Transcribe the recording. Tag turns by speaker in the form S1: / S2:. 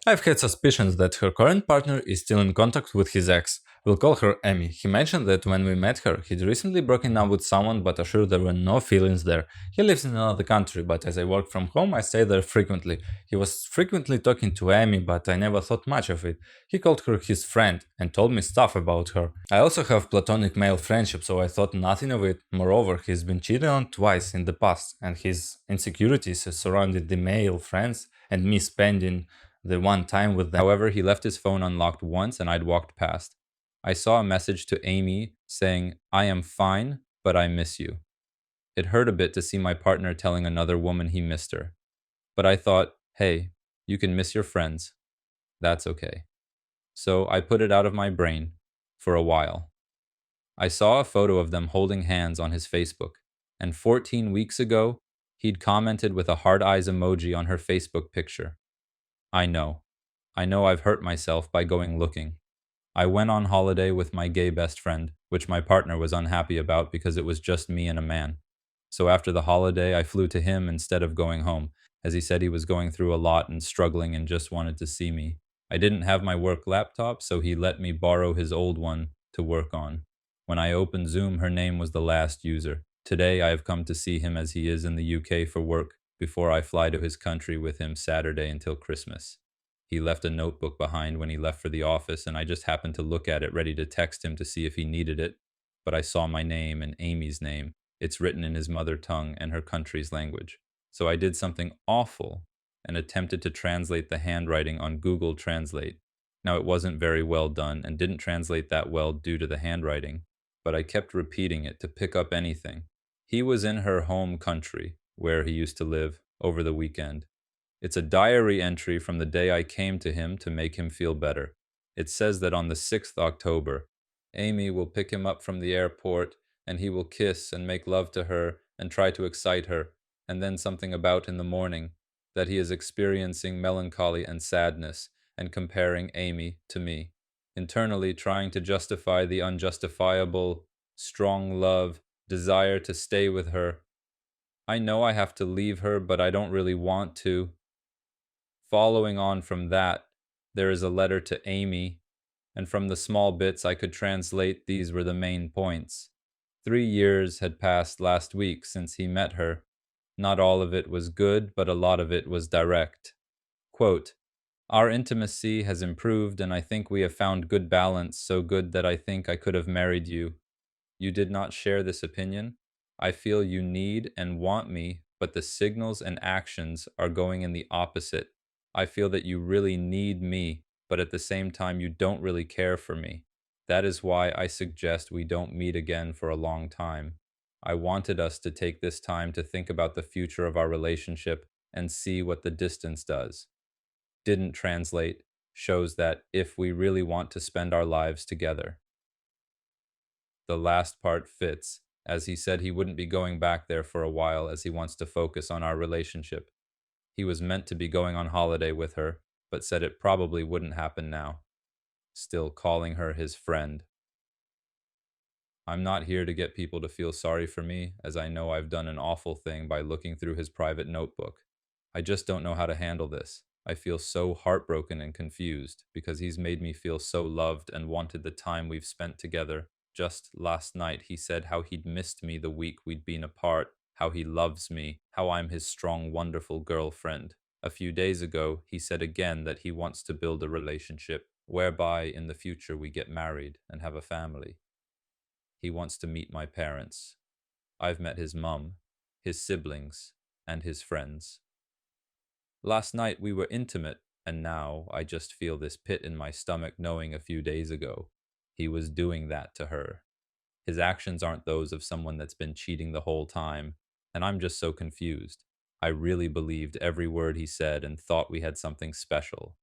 S1: I've had suspicions that her current partner is still in contact with his ex. We'll call her Amy. He mentioned that when we met her, he'd recently broken up with someone but assured there were no feelings there. He lives in another country, but as I work from home, I stay there frequently. He was frequently talking to Amy, but I never thought much of it. He called her his friend and told me stuff about her. I also have platonic male friendship, so I thought nothing of it. Moreover, he's been cheated on twice in the past, and his insecurities surrounded the male friends and me spending the one time with them.
S2: However, he left his phone unlocked once and I'd walked past. I saw a message to Amy saying, "I am fine, but I miss you." It hurt a bit to see my partner telling another woman he missed her. But I thought, hey, you can miss your friends. That's okay. So I put it out of my brain for a while. I saw a photo of them holding hands on his Facebook, and 14 weeks ago, he'd commented with a heart eyes emoji on her Facebook picture. I know. I know I've hurt myself by going looking. I went on holiday with my gay best friend, which my partner was unhappy about because it was just me and a man. So after the holiday, I flew to him instead of going home, as he said he was going through a lot and struggling and just wanted to see me. I didn't have my work laptop, so he let me borrow his old one to work on. When I opened Zoom, her name was the last user. Today, I have come to see him as he is in the UK for work before I fly to his country with him Saturday until Christmas. He left a notebook behind when he left for the office, and I just happened to look at it, ready to text him to see if he needed it. But I saw my name and Amy's name. It's written in his mother tongue and her country's language. So I did something awful and attempted to translate the handwriting on Google Translate. Now, it wasn't very well done and didn't translate that well due to the handwriting, but I kept repeating it to pick up anything. He was in her home country, where he used to live, over the weekend. It's a diary entry from the day I came to him to make him feel better. It says that on the 6th October, Amy will pick him up from the airport and he will kiss and make love to her and try to excite her, and then something about in the morning that he is experiencing melancholy and sadness and comparing Amy to me, internally trying to justify the unjustifiable, strong love, desire to stay with her. I know I have to leave her, but I don't really want to. Following on from that, there is a letter to Amy, and from the small bits I could translate, these were the main points. 3 years had passed last week since he met her. Not all of it was good, but a lot of it was direct. Quote, our intimacy has improved, and I think we have found good balance, so good that I think I could have married you. You did not share this opinion. I feel you need and want me, but the signals and actions are going in the opposite. I feel that you really need me, but at the same time, you don't really care for me. That is why I suggest we don't meet again for a long time. I wanted us to take this time to think about the future of our relationship and see what the distance does. Didn't translate shows that if we really want to spend our lives together. The last part fits, as he said he wouldn't be going back there for a while as he wants to focus on our relationship. He was meant to be going on holiday with her, but said it probably wouldn't happen now. Still calling her his friend. I'm not here to get people to feel sorry for me, as I know I've done an awful thing by looking through his private notebook. I just don't know how to handle this. I feel so heartbroken and confused because he's made me feel so loved and wanted the time we've spent together. Just last night, he said how he'd missed me the week we'd been apart, how he loves me, how I'm his strong, wonderful girlfriend. A few days ago, he said again that he wants to build a relationship whereby in the future we get married and have a family. He wants to meet my parents. I've met his mum, his siblings, and his friends. Last night we were intimate, and now I just feel this pit in my stomach knowing a few days ago he was doing that to her. His actions aren't those of someone that's been cheating the whole time, and I'm just so confused. I really believed every word he said and thought we had something special.